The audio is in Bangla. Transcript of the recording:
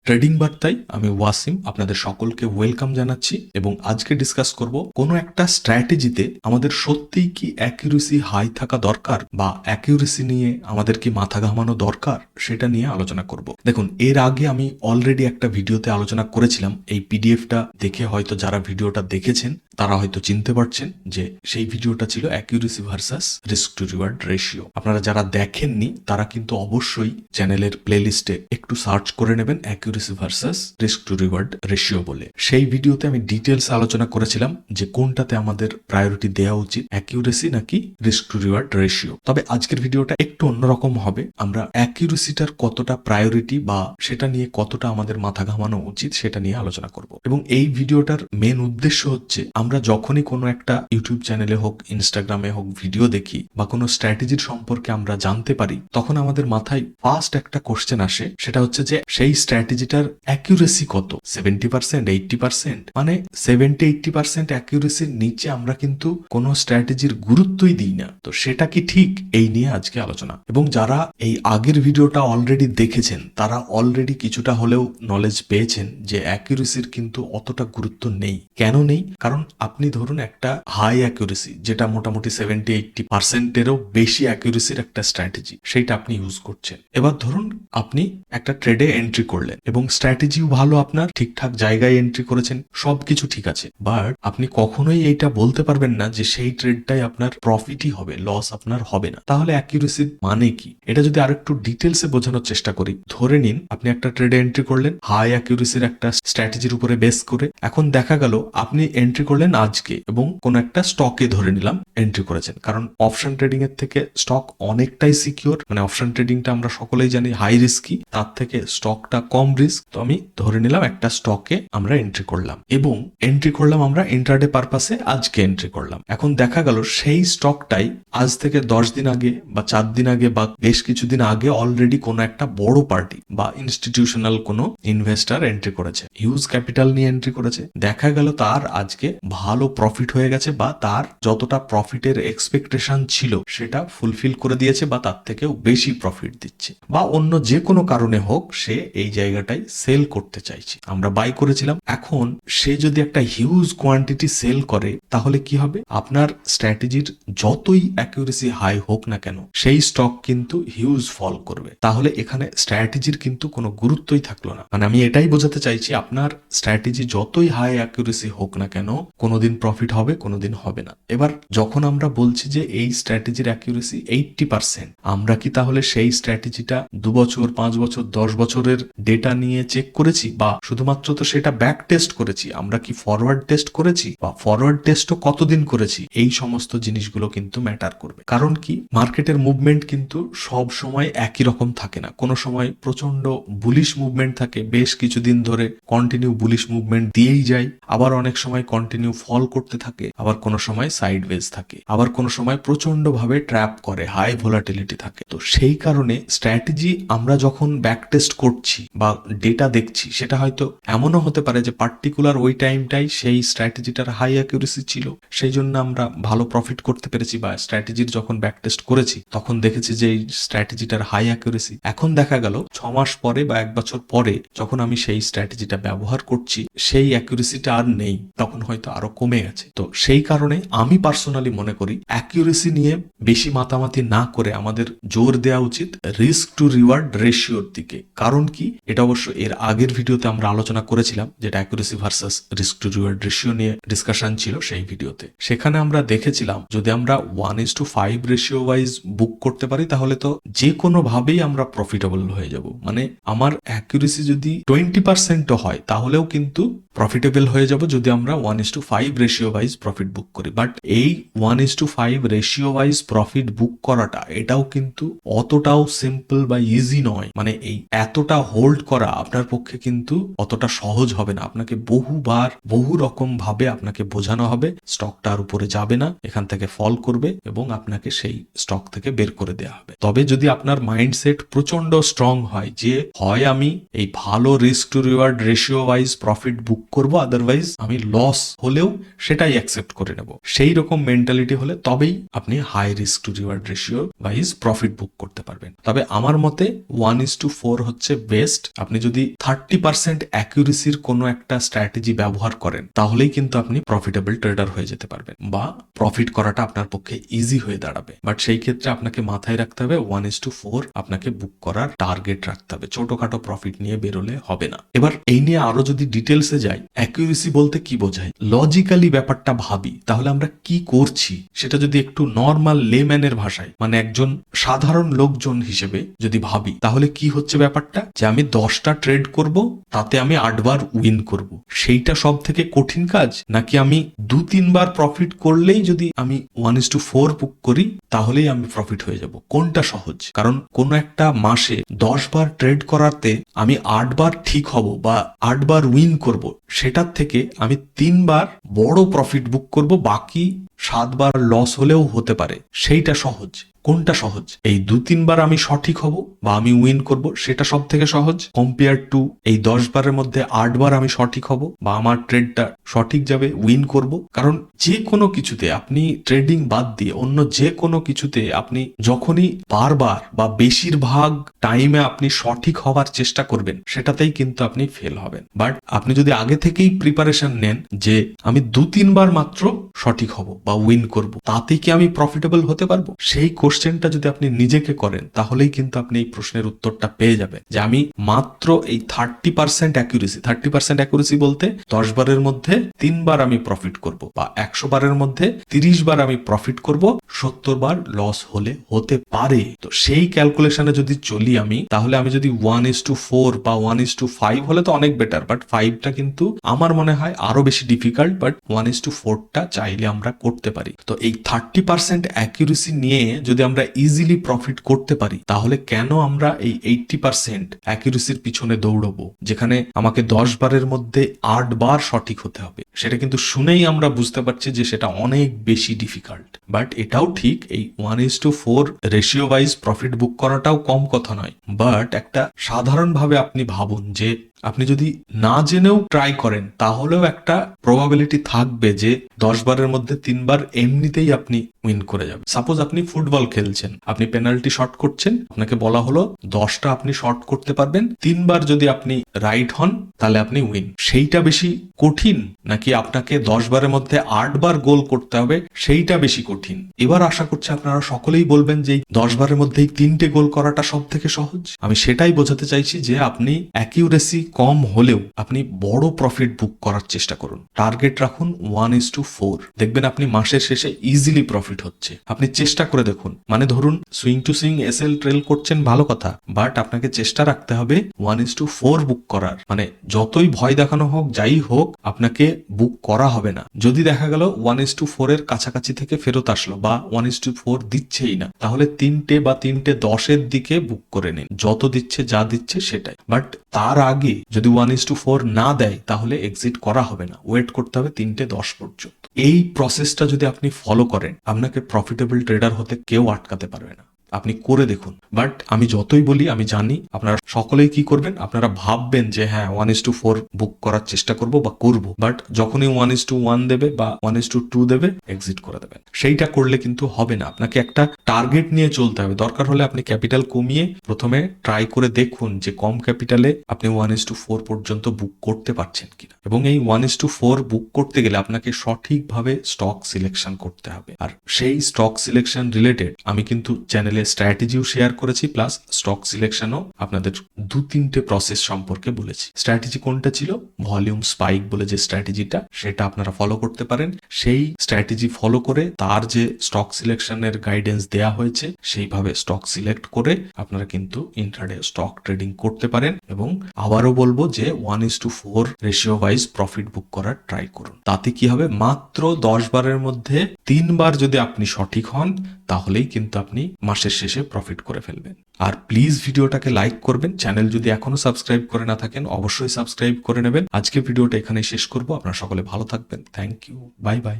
ট্রেডিং বার্তায় আমি ওয়াসিম আপনাদের সকলকে ওয়েলকাম জানাচ্ছি এবং আজকে ডিসকাস করব কোনো একটা স্ট্র্যাটেজিতে আমাদের সত্যিই কি অ্যাকিউরেসি হাই থাকা দরকার বা অ্যাকিউরেসি নিয়ে আমাদের কি মাথা ঘামানো দরকার সেটা নিয়ে আলোচনা করব। দেখুন, এর আগে আমি অলরেডি একটা ভিডিওতে আলোচনা করেছিলাম। এই পিডিএফটা দেখে হয়তো যারা ভিডিওটা দেখেছেন তারা হয়তো চিনতে পারছেন যে সেই ভিডিওটা ছিল accuracy versus risk to reward ratio. আপনারা যারা দেখেননি তারা কিন্তু অবশ্যই চ্যানেলের প্লেলিস্টে একটু সার্চ করে নেবেন accuracy versus risk to reward ratio বলে। সেই ভিডিওতে আমি ডিটেলস আলোচনা করেছিলাম যে কোনটাতে আমাদের প্রায়োরিটি দেওয়া উচিত, অ্যাকিউরেসি নাকি রিস্ক টু রিওয়ার্ড রেশিও। তবে আজকের ভিডিওটা একটু অন্যরকম হবে। আমরা অ্যাকিউরেসিটার কতটা প্রায়োরিটি বা সেটা নিয়ে কতটা আমাদের মাথা ঘামানো উচিত সেটা নিয়ে আলোচনা করব। এবং এই ভিডিওটার মেন উদ্দেশ্য হচ্ছে আমরা যখনই কোনো একটা ইউটিউব চ্যানেলে হোক, ইনস্টাগ্রামে হোক ভিডিও দেখি বা কোনো স্ট্র্যাটেজির সম্পর্কে আমরা জানতে পারি, তখন আমাদের মাথায় ফার্স্ট একটা কোশ্চেন আসে, সেটা হচ্ছে যে সেই স্ট্র্যাটেজিটার অ্যাকিউরেসি কত? 70%, 80%? মানে 70-80% অ্যাকিউরেসির নিচে আমরা কিন্তু কোনো স্ট্র্যাটেজির গুরুত্বই দিই না। তো সেটা কি ঠিক? এই নিয়ে আজকে আলোচনা। এবং যারা এই আগের ভিডিওটা অলরেডি দেখেছেন তারা অলরেডি কিছুটা হলেও নলেজ পেয়েছেন যে অ্যাকিউরেসির কিন্তু অতটা গুরুত্ব নেই। কেন নেই? কারণ আপনি ধরুন একটা হাই অ্যাকিউরেসি, যেটা মোটামুটি 70-80%-এরও বেশি অ্যাকিউরেসির একটা স্ট্র্যাটেজি, সেইটা আপনি ইউজ করছেন। এবার ধরুন আপনি একটা ট্রেডে এন্ট্রি করলেন এবং স্ট্র্যাটেজিও ভালো, আপনার ঠিকঠাক জায়গায় এন্ট্রি করেছেন, সবকিছু ঠিক আছে, বাট আপনি কখনোই এইটা বলতে পারবেন না যে সেই ট্রেডটাই আপনার প্রফিটই হবে, লস আপনার হবে না। তাহলে অ্যাকিউরেসির মানে কি? এটা যদি আরেকটু ডিটেলসে বোঝানোর চেষ্টা করি, ধরে নিন আপনি একটা ট্রেডে এন্ট্রি করলেন হাই অ্যাকিউরেসির একটা স্ট্র্যাটেজির উপরে বেস করে। এখন দেখা গেল আপনি এন্ট্রি করলেন আজকে এবং কোন একটা স্টকে ধরে নিলাম এন্ট্রি করেছেন, কারণ অপশন ট্রেডিং এর থেকে স্টক অনেকটাই সিকিউর। মানে অপশন ট্রেডিংটা আমরা সকলেই জানি হাই রিস্কি, তার থেকে স্টকটা কম রিস্ক। তো আমি ধরে নিলাম একটা স্টকে আমরা এন্ট্রি করলাম এবং এন্ট্রি করলাম আমরা ইন্ট্রাডে পারপাসে, আজকে এন্ট্রি করলাম। এখন দেখা গেল সেই স্টকটাই আজ থেকে 10 দিন আগে বা 4 দিন আগে বা বেশ কিছুদিন আগে অলরেডি কোনো একটা বড় পার্টি বা ইনস্টিটিউশনাল কোনো ইনভেস্টর এন্ট্রি করেছে, হিউজ ক্যাপিটাল নিয়ে এন্ট্রি করেছে। দেখা গেল তার আজকে ভালো প্রফিট হয়ে গেছে বা তার যতটা প্রফিটের এক্সপেকটেশন ছিল সেটা ফুলফিল করে দিয়েছে বা তার থেকেও বেশি প্রফিট দিচ্ছে, বা অন্য যে কোনো কারণে হোক সে এই জায়গাটায় সেল করতে চাইছে, আমরা বাই করেছিলাম। এখন সে যদি একটা হিউজ কোয়ান্টিটি সেল করে তাহলে কি হবে? আপনার স্ট্র্যাটেজির যতই অ্যাকিউরেসি হাই হোক না কেন সেই স্টক কিন্তু হিউজ ফল করবে। তাহলে এখানে স্ট্র্যাটেজির কিন্তু কোনো গুরুত্বই থাকলো না। মানে আমি এটাই বোঝাতে চাইছি, আপনার স্ট্র্যাটেজি যতই হাই অ্যাকিউরেসি হোক না কেন কোনোদিন প্রফিট হবে, কোনোদিন হবে না। এবার যখন আমরা বলছি যে এই স্ট্র্যাটেজির অ্যাকিউরেসি 80%, আমরা কি তাহলে সেই স্ট্র্যাটেজিটা 2 বছর, 5 বছর, 10 বছরের ডেটা নিয়ে চেক করেছি? বা শুধুমাত্র তো সেটা ব্যাক টেস্ট করেছি, আমরা কি ফরওয়ার্ড টেস্ট করেছি? বা ফরওয়ার্ড টেস্টও কতদিন করেছি? এই সমস্ত জিনিসগুলো কিন্তু ম্যাটার করবে। কারণ কি, মার্কেটের মুভমেন্ট কিন্তু সব সময় একই রকম থাকে না। কোনো সময় প্রচন্ড বুলিশ মুভমেন্ট থাকে, বেশ কিছুদিন ধরে কন্টিনিউ বুলিশ মুভমেন্ট দিয়েই যায়, আবার অনেক সময় কন্টিনিউ ফল করতে থাকে, আবার কোনো সময় সাইডওয়েজ থাকে, আবার কোনো সময় প্রচন্ড ভাবে ট্র্যাপ করে, হাই ভোলাটিলিটি থাকে। তো সেই কারণে স্ট্র্যাটেজি আমরা যখন ব্যাক টেস্ট করছি বা ডেটা দেখছি, সেটা হয়তো এমনও হতে পারে যে পার্টিকুলার ওই টাইমটাই সেই স্ট্র্যাটেজিটার হাই অ্যাকিউরেসি ছিল, সেই জন্য আমরা ভালো প্রফিট করতে পেরেছি, বা স্ট্র্যাটেজির যখন ব্যাক টেস্ট করেছি তখন দেখেছি যে এই স্ট্র্যাটেজিটার হাই অ্যাকিউরেসি। এখন দেখা গেল 6 মাস পরে বা 1 বছর পরে যখন আমি সেই স্ট্র্যাটেজিটা ব্যবহার করছি সেই অ্যাকিউরেসিটা আর নেই, তখন হয়তো আরো কমে গেছে। তো সেই কারণে আমি পার্সোনালি মনে করি অ্যাকিউরেসি নিয়ে বেশি মাতামাতি না করে আমাদের জোর দেওয়া উচিত রিস্ক টু রিওয়ার্ড রেশিওর দিকে। কারণ কি, এটা অবশ্য এর আগের ভিডিওতে আমরা আলোচনা করেছিলাম, যেটা accuracy versus risk to reward ratio নিয়ে ডিসকাশন ছিল সেই ভিডিওতে। সেখানে আমরা দেখেছিলাম যদি আমরা 1:5 রেশিও ওয়াইজ বুক করতে পারি তাহলে তো যে কোনো ভাবেই আমরা প্রফিটেবল হয়ে যাব। মানে আমার অ্যাকিউরেসি যদি 20%ও হয় তাহলেও কিন্তু প্রফিটেবল হয়ে যাব যদি আমরা 1:5 রেশিও ওয়াইজ প্রফিট বুক করি। বাট এই 1:5 রেশিও ওয়াইজ প্রফিট বুক করাটা এটাও কিন্তু অতটাও সিম্পল বা ইজি নয়। মানে এই এতটা হোল্ড করা আপনার পক্ষে কিন্তু অতটা সহজ হবে না। আপনাকে বহুবার বহু রকম ভাবে আপনাকে বোঝানো হবে স্টকটার উপরে যাবে না, এখান থেকে ফল করবে এবং আপনাকে সেই স্টক থেকে বের করে দেওয়া হবে। তবে যদি আপনার মাইন্ডসেট প্রচন্ড স্ট্রং হয় যে হয় আমি এই ভালো risk to reward ratio wise profit বুক করব, আদারওয়াইজ আমি লস হলেও সেটাই অ্যাকসেপ্ট করে নেব। সেই রকম মেন্টালিটি হলে তবেই আপনি high risk to reward ratio wise profit book করতে পারবেন। তবে আমার মতে 1:4 হচ্ছে বেস্ট। আপনি যদি 30% অ্যাকিউরেসির কোনো একটা স্ট্র্যাটেজি ব্যবহার করেন তাহলেই কিন্তু আপনি প্রফিটেবল ট্রেডার হয়ে যেতে পারবেন বা প্রফিট করাটা আপনার পক্ষে ইজি হয়ে দাঁড়াবে। বাট সেই ক্ষেত্রে আপনাকে মাথায় রাখতে হবে 1:4 আপনাকে বুক করার টার্গেট রাখতে হবে, ছোটখাটো প্রফিট নিয়ে বেরোলে হবে না। এবার এই নিয়ে আরো যদি ডিটেলসে যাই, অ্যাকিউরেসি বলতে কি বোঝায়, লজিক্যালি ব্যাপারটা ভাবি তাহলে আমরা কি করছি সেটা যদি একটু নর্মাল লেম্যানের ভাষায় মানে একজন সাধারণ লোকজন হিসেবে যদি ভাবি তাহলে কি হচ্ছে ব্যাপারটা, যে আমি 10টা ট্রেড করব, তাতে আমি 8 বার উইন করব, সেইটা সব থেকে কঠিন কাজ, নাকি আমি 2-3 বার প্রফিট করলেই যদি আমি 1:4 বুক করি তাহলেই আমি প্রফিট হয়ে যাব, কোনটা সহজ? কারণ কোন একটা মাসে 10 বার ট্রেড করাতে আমি 8 বার ঠিক হব বা 8 বার উইন করব, সেটার থেকে আমি 3 বার বড় প্রফিট বুক করব, বাকি 7 বার লস হলেও হতে পারে, সেইটা সহজ। কোনটা সহজ? এই 2-3 বার আমি সঠিক হব বা আমি উইন করব, সেটা সব থেকে সহজ কম্পেয়ার টু এই 10 বারের মধ্যে 8 বার আমি সঠিক হব বা আমার ট্রেডটা সঠিক যাবে, উইন করব। কারণ যে কোনো কিছুতে আপনি ট্রেডিং বাদ দিয়ে অন্য যে কোনো কিছুতে আপনি যখনই বারবার বা বেশিরভাগ টাইমে আপনি সঠিক হওয়ার চেষ্টা করবেন সেটাতেই কিন্তু আপনি ফেল হবেন। বাট আপনি যদি আগে থেকেই প্রিপারেশন নেন যে আমি 2-3 বার মাত্র সঠিক হব বা উইন করব, তাতে কি আমি প্রফিটেবল হতে পারবো, সেই কোশ্চেনটা যদি আপনি নিজেকে করেন তাহলেই কিন্তু আপনি এই প্রশ্নের উত্তরটা পেয়ে যাবেন যে আমি মাত্র এই 30% অ্যাকিউরেসি, 30% অ্যাকিউরেসি বলতে 10 বারের মধ্যে 3 বার আমি প্রফিট করব বা 100 বারের মধ্যে 30 বার আমি প্রফিট করব, 70 বার লস হলে হতে পারে। তো সেই ক্যালকুলেশনে যদি চলি আমি, তাহলে আমি যদি 1:4 বা 1:5 হলে তো অনেক বেটার, বাট 5টা কিন্তু আমার মনে হয় আরো বেশি ডিফিকাল্ট, বাট 1:4টা চাইলে আমরা করতে পারি। তো এই 30% অ্যাকিউরেসি নিয়ে যদি আমরা ইজিলি প্রফিট করতে পারি তাহলে কেন আমরা এই 80% অ্যাকিউরেসির পিছনে দৌড়বো, যেখানে আমাকে 10 বারের মধ্যে 8 বার সঠিক হতে হবে? সেটা কিন্তু শুনেই আমরা বুঝতে পারছি যে সেটা অনেক বেশি ডিফিকাল্ট। বাট এটাও ঠিক, এই 1:4 রেশিও ওয়াইজ প্রফিট বুক করাটাও কম কথা নয়। বাট একটা সাধারণভাবে আপনি ভাবুন যে আপনি যদি না জেনেও ট্রাই করেন তাহলেও একটা প্রবাবিলিটি থাকবে যে 10 বারের মধ্যে 3 বার এমনিতেই আপনি উইন করে যাবেন। সাপোজ আপনি ফুটবল খেলছেন, আপনি পেনাল্টি শট করছেন, আপনাকে বলা হলো 10টা আপনি শট করতে পারবেন, 3 বার যদি আপনি রাইট হন তাহলে আপনি উইন। সেইটা বেশি কঠিন নাকি আপনাকে 10 বারের মধ্যে 8 বার গোল করতে হবে সেইটা বেশি কঠিন? এবার আশা করছি আপনারা সকলেই বলবেন যে 10 বারের মধ্যেই 3টে গোল করাটা সব থেকে সহজ। আমি সেটাই বোঝাতে চাইছি যে আপনি অ্যাকিউরেসি কম হলেও আপনি বড় প্রফিট বুক করার চেষ্টা করুন, টার্গেট রাখুন 1:4, দেখবেন আপনি মাসের শেষে ইজিলি প্রফিট হচ্ছে। আপনি চেষ্টা করে দেখুন, মানে ধরুন swing to swing SL trail করছেন, ভালো কথা, বাট আপনাকে চেষ্টা রাখতে হবে 1:4 বুক করার। মানে যতই ভয় দেখানো হোক, যাই হোক, আপনাকে বুক করা হবে না। যদি দেখা গেল 1:4 এর কাছাকাছি থেকে ফেরত আসলো বা 1:4 দিচ্ছেই না, তাহলে 3টে বা 3:10 দিকে বুক করে নিন, যত দিচ্ছে যা দিচ্ছে সেটাই। বাট তার আগে যদি 1:4 না দেয় তাহলে এক্সিট করা হবে না, ওয়েট করতে হবে 3:10 পর্যন্ত। এই প্রসেসটা যদি আপনি ফলো করেন আপনাকে প্রফিটেবল ট্রেডার হতে কেউ আটকাতে পারবে না। আপনি করে দেখুন। বাট আমি যতই বলি, আমি জানি আপনারা সকলেই কি করবেন, আপনারা ভাববেন যে হ্যাঁ 1:4 বুক করার চেষ্টা করব বা করব, বাট যখনই 1:1 দেবে বা 1:2 দেবে এক্সিট করে দেবেন। সেইটা করলে কিন্তু হবে না, আপনাকে একটা টার্গেট নিয়ে চলতে হবে। দরকার হলে আপনি ক্যাপিটাল কমিয়ে প্রথমে ট্রাই করে দেখুন যে কম ক্যাপিটালে আপনি 1:4 পর্যন্ত বুক করতে পারছেন কিনা, এবং এই 1:4 বুক করতে গেলে আপনাকে সঠিকভাবে স্টক সিলেকশন করতে হবে। আর সেই স্টক সিলেকশন রিলেটেড আমি কিন্তু চ্যানেলে স্ট্র্যাটেজিও শেয়ার করেছি, প্লাস স্টক সিলেকশনও আপনাদের 2-3টে প্রসেস সম্পর্কে বলেছি। স্ট্র্যাটেজি কোনটা ছিল, ভলিউম স্পাইক বলে যে স্ট্র্যাটেজিটা, সেটা আপনারা ফলো করতে পারেন। সেই স্ট্র্যাটেজি ফলো করে তার যে স্টক সিলেকশনের গাইডেন্স দেয়া হয়েছে সেইভাবে স্টক সিলেক্ট করে আপনারা কিন্তু ইন্ট্রাডে স্টক ট্রেডিং করতে পারেন। এবং আবারও বলবো যে 1:4 রেশিও ওয়াইজ প্রফিট বুক করার ট্রাই করুন। তাতে কি হবে, মাত্র 10 বারের মধ্যে 3 বার যদি আপনি সঠিক হন তাহলেই কিন্তু আপনি মাসের শেষে প্রফিট করে ফেলবেন। আর প্লিজ ভিডিওটাকে লাইক করবেন, চ্যানেল যদি এখনো সাবস্ক্রাইব করে না থাকেন অবশ্যই সাবস্ক্রাইব করে নেবেন। আজকে ভিডিওটা এখানেই শেষ করব। আপনারা সকলে ভালো থাকবেন। Thank you, bye by.